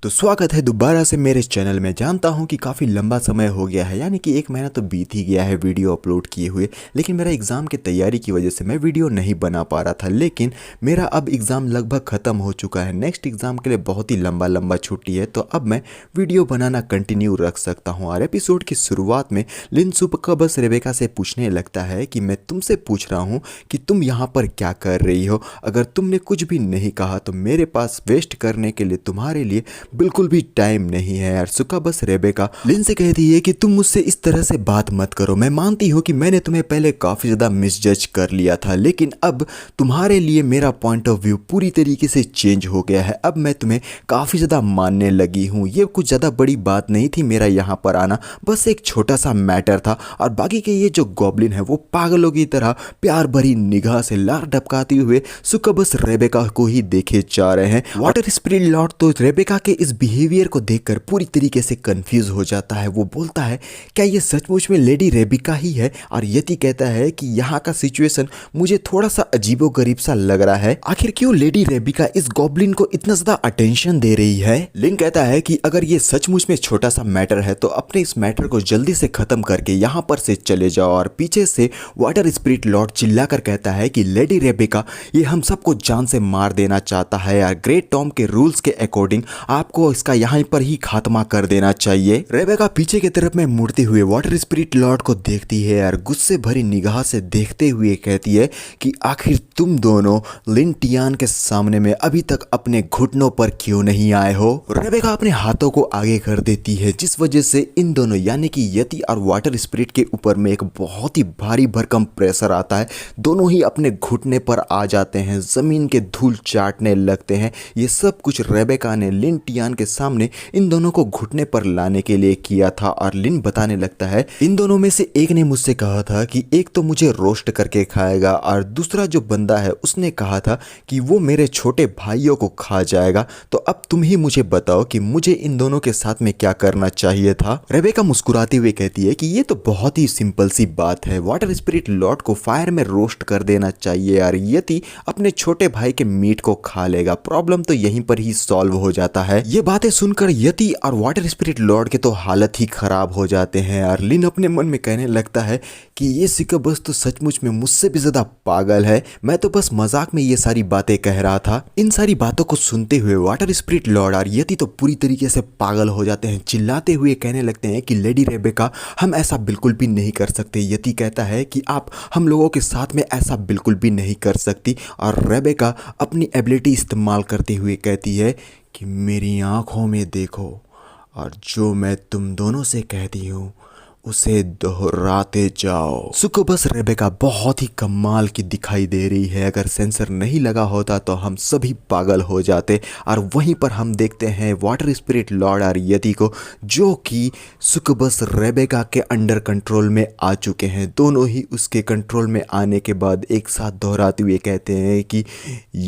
तो स्वागत है दोबारा से मेरे चैनल में। जानता हूं कि काफ़ी लंबा समय हो गया है, यानी कि 1 महीना तो बीत ही गया है वीडियो अपलोड किए हुए। लेकिन मेरा एग्ज़ाम की तैयारी की वजह से मैं वीडियो नहीं बना पा रहा था। लेकिन मेरा अब एग्ज़ाम लगभग ख़त्म हो चुका है। नेक्स्ट एग्ज़ाम के लिए बहुत ही लंबा छुट्टी है, तो अब मैं वीडियो बनाना कंटिन्यू रख सकता हूँ। और एपिसोड की शुरुआत में लिन सुकबस रेबेका से पूछने लगता है कि मैं तुमसे पूछ रहा हूँ कि तुम यहाँ पर क्या कर रही हो। अगर तुमने कुछ भी नहीं कहा तो मेरे पास वेस्ट करने के लिए तुम्हारे लिए बिल्कुल भी टाइम नहीं है यार। सुकबस रेबेका लिन से कहती है कि तुम मुझसे इस तरह से बात मत करो। मैं मानती हूँ कि मैंने तुम्हें पहले काफ़ी ज़्यादा मिसजज कर लिया था, लेकिन अब तुम्हारे लिए मेरा पॉइंट ऑफ व्यू पूरी तरीके से चेंज हो गया है। अब मैं तुम्हें काफ़ी ज़्यादा मानने लगी हूँ। ये कुछ ज़्यादा बड़ी बात नहीं थी मेरा यहाँ पर आना, बस एक छोटा सा मैटर था। और बाकी के ये जो गॉब्लिन है वो पागलों की तरह प्यार भरी निगाह से लार डबकाते हुए सुकबस रेबेका को ही देखे जा रहे हैं। वाटर स्पिरिट लॉर्ड तो रेबेका के इस बिहेवियर को देखकर पूरी तरीके से कंफ्यूज हो जाता है। वो बोलता है, क्या ये सचमुच में लेडी रेबिका ही है? और यति कहता है कि यहाँ का सिचुएशन मुझे थोड़ा सा अजीबोगरीब सा लग रहा है। आखिर क्यों लेडी रेबिका इस गॉब्लिन को इतना ज्यादा अटेंशन दे रही है? लिन कहता है कि अगर ये सचमुच में छोटा सा मैटर है तो अपने इस मैटर को जल्दी से खत्म करके यहाँ पर से चले जाओ। और पीछे से वाटर स्पिरिट लॉर्ड चिल्लाकर कहता है कि लेडी रेबिका ये हम सबको जान से मार देना चाहता है यार। ग्रेट टॉम के रूल्स के अकॉर्डिंग आपको इसका यहाँ पर ही खात्मा कर देना चाहिए। रेबेका पीछे की तरफ में मुड़ते हुए वाटर स्पिरिट लॉर्ड को देखती है और गुस्से भरी निगाह से देखते हुए कहती है कि आखिर तुम दोनों लिन टियान के सामने में अभी तक अपने घुटनों पर क्यों नहीं आए हो? रेबेका अपने हाथों को आगे कर देती है, जिस वजह से इन दोनों यानी कि यति और वाटर स्पिरिट के ऊपर में एक बहुत ही भारी भरकम प्रेशर आता है। दोनों ही अपने घुटने पर आ जाते हैं, जमीन के धूल चाटने लगते हैं। ये सब कुछ रेबेका ने लिन टियान के सामने इन दोनों को घुटने पर लाने के लिए किया था। और लिन बताने लगता है, इन दोनों में से एक ने मुझसे कहा था कि एक तो मुझे रोस्ट करके खाएगा, और दूसरा जो बंदा है उसने कहा था कि वो मेरे छोटे भाइयों को खा जाएगा। तो अब तुम ही मुझे बताओ कि मुझे इन दोनों के साथ में क्या करना चाहिए था? रेबेका मुस्कुराते हुए कहती है कि ये तो बहुत ही सिंपल सी बात है। वाटर स्पिरिट लॉर्ड को फायर में रोस्ट कर देना चाहिए और यति अपने छोटे भाई के मीट को खा लेगा। प्रॉब्लम तो यहीं पर ही सॉल्व हो जाता है। ये बातें सुनकर यति और वाटर स्पिरिट लॉर्ड के तो हालत ही खराब हो जाते हैं। और लिन अपने मन में कहने लगता है कि ये सुकबस तो सचमुच में मुझसे भी ज्यादा पागल है। मैं तो बस मजाक में ये सारी बातें कह रहा था। इन सारी बातों को सुनते हुए वाटर स्पिरिट लॉर्ड और यति तो पूरी तरीके से पागल हो जाते हैं। चिल्लाते हुए कहने लगते हैं कि लेडी रेबेका हम ऐसा बिल्कुल भी नहीं कर सकते। यति कहता है कि आप हम लोगों के साथ में ऐसा बिल्कुल भी नहीं कर सकती। और रेबेका अपनी एबिलिटी इस्तेमाल करते हुए कहती है कि मेरी आंखों में देखो और जो मैं तुम दोनों से कहती हूँ उसे दोहराते जाओ। सुकबस रेबेका बहुत ही कमाल की दिखाई दे रही है। अगर सेंसर नहीं लगा होता तो हम सभी पागल हो जाते। और वहीं पर हम देखते हैं वाटर स्पिरिट लॉर्ड और यति को, जो कि सुकबस रेबेका के अंडर कंट्रोल में आ चुके हैं। दोनों ही उसके कंट्रोल में आने के बाद एक साथ दोहराते हुए कहते हैं कि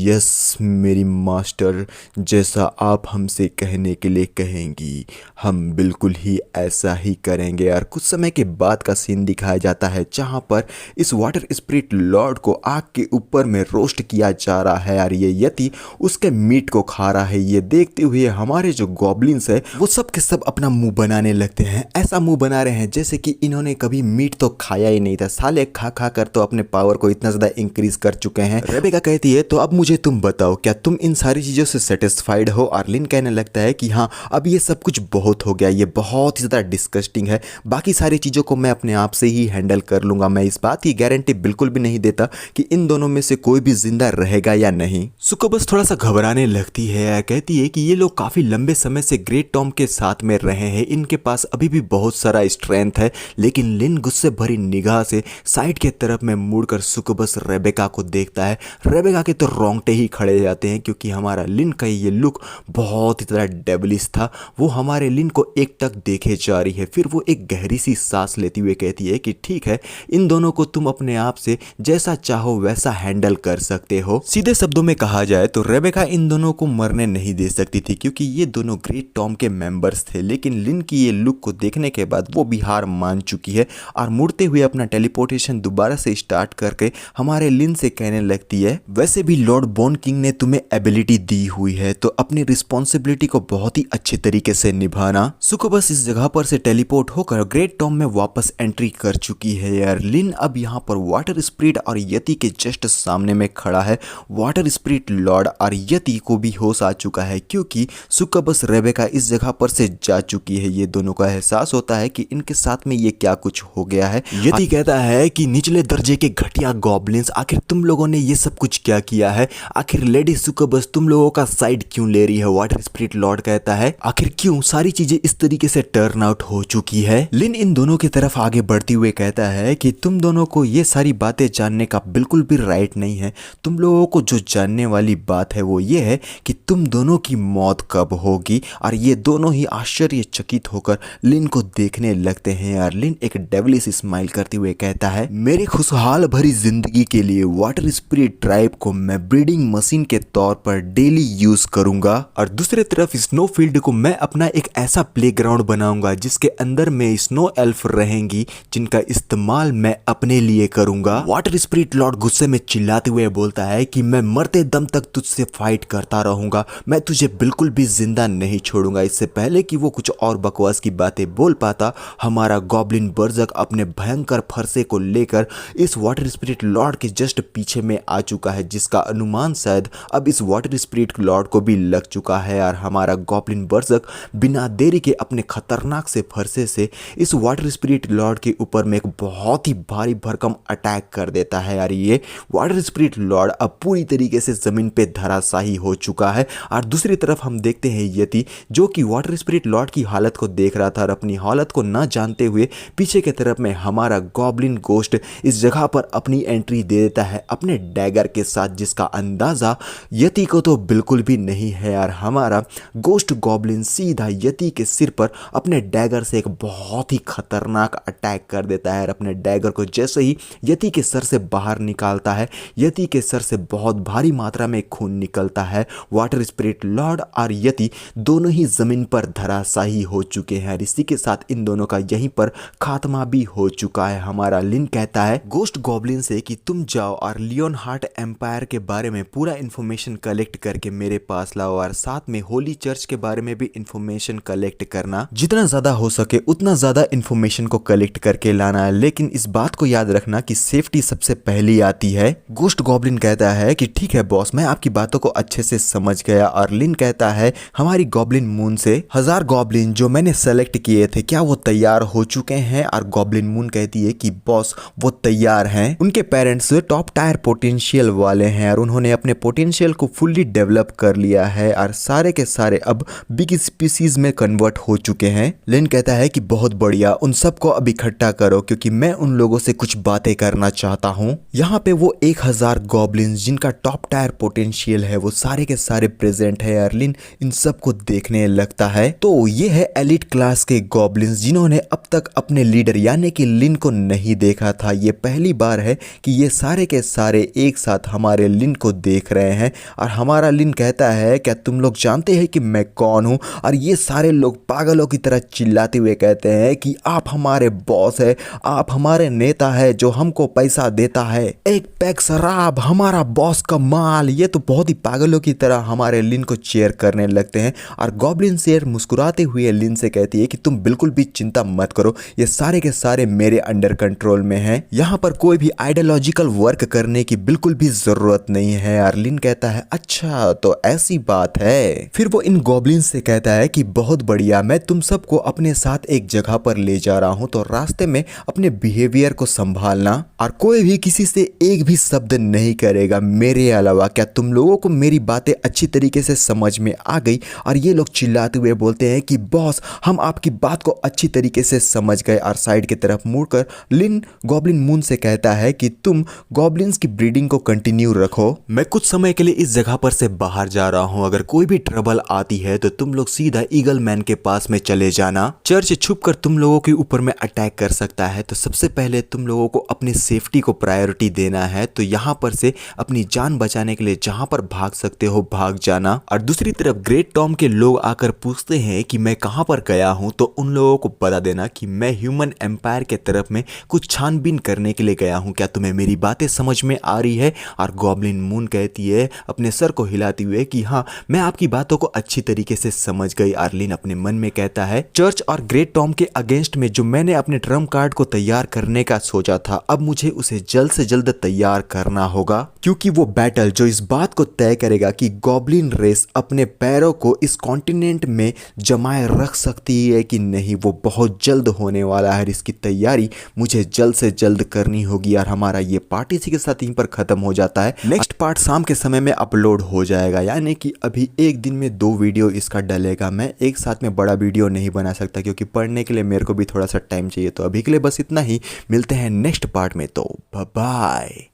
यस मेरी मास्टर, जैसा आप हमसे कहने के लिए कहेंगी हम बिल्कुल ही ऐसा ही करेंगे। और कुछ समय के बाद का सीन दिखाया जाता है जहां पर इस वाटर स्पिरिट लॉर्ड को आग के ऊपर में रोस्ट किया जा रहा है और ये यति उसके मीट को खा रहा है। ये देखते हुए हमारे जो गॉब्लिन्स है वो सब के सब अपना मुंह बनाने लगते हैं। ऐसा मुंह बना रहे हैं जैसे कि इन्होंने कभी मीट तो खाया ही नहीं था। साले खा खा कर तो अपने पावर को इतना ज्यादा इंक्रीज कर चुके हैं। रेबेका कहती है, तो अब मुझे तुम बताओ क्या तुम इन सारी चीजों से सेटिस्फाइड हो? और लिन कहने लगता है कि हाँ, अब ये सब कुछ बहुत हो गया, ये बहुत ही ज्यादा डिस्गस्टिंग है। बाकी सारी चीज़ों को मैं अपने आप से ही हैंडल कर लूंगा। मैं इस बात की गारंटी बिल्कुल भी नहीं देता कि इन दोनों में से कोई भी जिंदा रहेगा या नहीं। सुकबस थोड़ा सा घबराने लगती है, कहती है कि ये लोग काफ़ी लंबे समय से ग्रेट टॉम के साथ में रहे हैं, इनके पास अभी भी बहुत सारा स्ट्रेंथ है। लेकिन लिन गुस्से भरी निगाह से साइड के तरफ में मुड़कर सुकबस रेबेका को देखता है। रेबेका के तो रोंगटे ही खड़े जाते हैं, क्योंकि हमारा लिन का ये लुक बहुत ही ज़्यादा डेविलिश था। वो हमारे लिन को एकटक देखे जा रही है, फिर वो एक गहरी सी सांस लेती हुए कहती है कि ठीक है, इन दोनों को तुम अपने आप से जैसा चाहो वैसा हैंडल कर सकते हो। सीधे शब्दों में कहा जाए तो रेबेका इन दोनों को मरने नहीं दे सकती थी, क्योंकि ये दोनों ग्रेट टॉम के मेंबर्स थे। लेकिन लिन की ये लुक को देखने के बाद वो भी हार मान चुकी है और मुड़ते हुए अपना टेलीपोर्टेशन दोबारा से स्टार्ट करके हमारे लिन से कहने लगती है, वैसे भी लॉर्ड बोन किंग ने तुम्हें एबिलिटी दी हुई है तो अपनी रिस्पॉन्सिबिलिटी को बहुत ही अच्छे तरीके से निभाना। सुकोबस इस जगह पर से टेलीपोर्ट होकर ग्रेट टॉम में वापस एंट्री कर चुकी है यार। लिन अब यहाँ पर वाटर स्पिरिट और यति के जस्ट सामने में खड़ा है। वाटर स्पिरिट लॉर्ड और यति को भी होश आ चुका है, क्योंकि सुकोबस रेबेका इस जगह पर से जा चुकी है। ये दोनों का एहसास होता है कि इनके साथ में ये क्या कुछ हो गया है। यति कहता है कि निचले दर्जे के घटिया गॉब्लिन्स, आखिर तुम लोगों ने ये सब कुछ क्या किया है? आखिर लेडी सुकोबस तुम लोगों का साइड क्यों ले रही है? वाटर स्पिरिट लॉर्ड कहता है, आखिर क्यों सारी चीजें इस तरीके से टर्न आउट हो चुकी है? लिन इन दोनों की तरफ आगे बढ़ते हुए कहता है कि तुम दोनों को ये सारी बातें जानने का बिल्कुल भी राइट नहीं है। तुम लोगों को जो जानने वाली बात है वो ये है कि तुम दोनों की मौत कब होगी। और ये दोनों ही आश्चर्यचकित होकर लिन को देखने लगते हैं यार। लिन एक डेविलिश स्माइल करते हुए कहता है, मेरी खुशहाल भरी जिंदगी के लिए वाटर स्पिरिट ट्राइब को मैं ब्रीडिंग मशीन के तौर पर डेली यूज करूंगा, और दूसरी तरफ स्नोफील्ड को मैं अपना एक ऐसा प्लेग्राउंड बनाऊंगा जिसके अंदर में स्नो एल्फ रहेंगी जिनका इस्तेमाल मैं अपने लिए करूंगा। वाटर स्पिरिट लॉर्ड गुस्से में चिल्लाते हुए बोलता है कि मैं मरते दम तक तुझसे फाइट करता रहूंगा, मैं तुझे बिल्कुल भी जिंदा नहीं छोड़ूंगा। इससे पहले कि वो कुछ और बकवास की बातें बोल पाता, हमारा गॉब्लिन बर्जक अपने भयंकर फरसे को लेकर इस वाटर स्पिरिट लॉर्ड के जस्ट पीछे में आ चुका है, जिसका अनुमान शायद अब इस वाटर स्पिरिट लॉर्ड को भी लग चुका है। और हमारा गॉब्लिन बर्जक बिना देरी के अपने खतरनाक से फरसे से इस वाटर स्पिरिट लॉर्ड के ऊपर में एक बहुत ही भारी भरकम अटैक कर देता है यार। ये वाटर स्पिरिट लॉर्ड अब पूरी तरीके से जमीन पे धराशायी हो चुका है। और दूसरी तरफ हम देखते हैं यति, जो कि वाटर स्पिरिट लॉर्ड की हालत को देख रहा था और अपनी हालत को ना जानते हुए पीछे की तरफ में हमारा गॉब्लिन गोस्ट इस जगह पर अपनी एंट्री दे देता है अपने डैगर के साथ, जिसका अंदाजा यति को तो बिल्कुल भी नहीं है यार। हमारा गोस्ट गॉब्लिन सीधा यति के सिर पर अपने डैगर से एक बहुत ही खतरनाक अटैक कर देता है। और अपने डैगर को जैसे ही यति के सर से बाहर निकालता है, यति के सर से बहुत भारी मात्रा में खून निकलता है। वाटर स्पिरिट लॉर्ड और यति दोनों ही जमीन पर धराशायी हो चुके हैं। इसी के साथ इन दोनों का यहीं पर खात्मा भी हो चुका है। हमारा लिन कहता है गोस्ट गॉब्लिन से कि तुम जाओ और लियोन हार्ट एम्पायर के बारे में पूरा इंफॉर्मेशन कलेक्ट करके मेरे पास लाओ, और साथ में होली चर्च के बारे में भी इंफॉर्मेशन कलेक्ट करना। जितना ज्यादा हो सके उतना ज्यादा इंफॉर्मेशन को कलेक्ट करके लाना है, लेकिन इस बात को याद रखना कि सेफ्टी सबसे पहली आती है। गोस्ट गॉब्लिन कहता है कि ठीक है बॉस, मैं आपकी बातों को अच्छे से समझ गया। और लिन कहता है हमारी गॉब्लिन मून से 1000 गॉब्लिन जो मैंने सेलेक्ट किए थे, क्या वो तैयार हो चुके हैं? और गॉब्लिन मून कहती है कि बॉस वो तैयार हैं। उनके पेरेंट्स टॉप टायर पोटेंशियल वाले हैं और उन्होंने अपने पोटेंशियल को फुल्ली डेवलप कर लिया है और सारे के सारे अब बिग स्पीसीज में कन्वर्ट हो चुके हैं। लिन कहता है कि बहुत बढ़िया, उन सबको अब इकट्ठा करो क्योंकि मैं उन लोगों से कुछ बातें करना चाहता हूँ। यहाँ पे वो 1000 गॉब्लिन्स जिनका टॉप टायर पोटेंशियल है वो सारे के सारे प्रेजेंट है। अर्लिन इन सबको देखने लगता है तो ये है एलिट क्लास के गॉब्लिन्स जिन्होंने अब तक अपने लीडर यानी कि लिन को नहीं देखा था। ये पहली बार है कि ये सारे के सारे एक साथ हमारे लिन को देख रहे हैं और हमारा लिन कहता है क्या तुम लोग जानते हैं कि मैं कौन हूँ? और ये सारे लोग पागलों की तरह चिल्लाते हुए कहते हैं कि आप हमारे बॉस है, आप हमारे नेता है जो हमको पैसा देता है, एक पैक शराब हमारा बॉस का माल। ये तो बहुत ही पागलों की तरह हमारे लिन को चेयर करने लगते हैं और गॉब्लिन शेर मुस्कुराते हुए लिन से कहती है कि तुम बिल्कुल भी चिंता मत करो, ये सारे के सारे मेरे अंडर कंट्रोल में हैं। यहाँ पर कोई भी आइडियोलॉजिकल वर्क करने की बिल्कुल भी जरूरत नहीं है। और लिन कहता है अच्छा तो ऐसी बात है। फिर वो इन गॉब्लिन से कहता है कि बहुत बढ़िया, मैं तुम सबको अपने साथ एक जगह पर ले जा रहा हूँ तो रास्ते में अपने बिहेवियर को संभालना और कोई भी किसी से एक भी शब्द नहीं करेगा मेरे अलावा। क्या तुम लोगों को मेरी बातें अच्छी तरीके से समझ में आ गई? और ये लोग चिल्लाते हुए बोलते हैं कि बॉस हम आपकी बात को अच्छी तरीके से समझ गए। और साइड की तरफ मुड़कर लिन गॉब्लिन मून से कहता है कि तुम गॉब्लिन्स की ब्रीडिंग को कंटिन्यू रखो, मैं कुछ समय के लिए इस जगह पर से बाहर जा रहा हूँ, अगर कोई भी ट्रबल आती है तो तुम लोग सीधा ईगल मैन के पास में चले जाना। चर्च छुप कर तुम लोग लोगों के ऊपर में अटैक कर सकता है, तो सबसे पहले तुम लोगों को अपनी सेफ्टी को प्रायोरिटी देना है। तो यहाँ पर से अपनी जान बचाने के लिए जहाँ पर भाग सकते हो भाग जाना। और दूसरी तरफ ग्रेट टॉम के लोग आकर पूछते हैं कि मैं कहाँ पर गया हूँ, तो उन लोगों को बता देना कि मैं ह्यूमन एम्पायर के तरफ में कुछ छानबीन करने के लिए गया हूँ। क्या तुम्हें मेरी बातें समझ में आ रही है? और गॉब्लिन मून कहती है अपने सर को हिलाते हुए कि हाँ, मैं आपकी बातों को अच्छी तरीके से समझ गई। आर्लिन अपने मन में कहता है चर्च और ग्रेट टॉम के अगेंस्ट में जो मैंने अपने ट्रम्प कार्ड को तैयार करने का सोचा था, अब मुझे उसे जल्द से जल्द तैयार करना होगा, क्योंकि वो बैटल जो इस बात को तय करेगा कि गॉब्लिन रेस अपने पैरों को इस कॉन्टिनेंट में जमाए रख सकती है कि नहीं, वो बहुत जल्द होने वाला है। इसकी तैयारी मुझे जल्द से जल्द करनी होगी। और हमारा ये पार्ट इसी के साथ यहीं पर खत्म हो जाता है। नेक्स्ट पार्ट शाम के समय में अपलोड हो जाएगा, यानी कि अभी एक दिन में 2 वीडियो इसका डलेगा। मैं एक साथ में बड़ा वीडियो नहीं बना सकता क्योंकि पढ़ने के लिए मेरे को भी थोड़ा सा टाइम चाहिए। तो अभी के लिए बस इतना ही, मिलते हैं नेक्स्ट पार्ट में, तो बाय बाय।